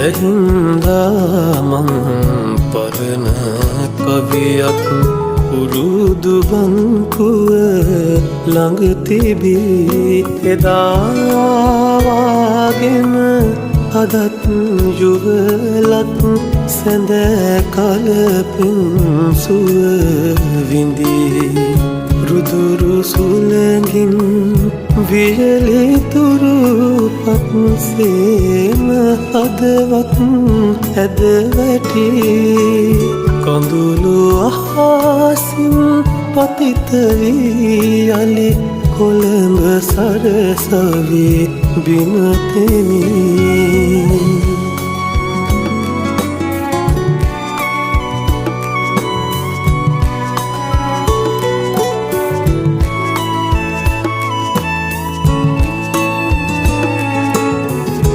එහින්දා මං පරණ කවියක් පුරුදු බංකුව ළඟ තිබී එදාවාගෙන අදත් යුවලත් සැඳෑ කලපින් සුව විඳී රුදුරු සුළඟින් වියලිතුරු පත්සේම හදවත් ඇද වැටි කඳුළු අහසින් පතිත වී යලි කොළඹ සරසවි බිම තෙමි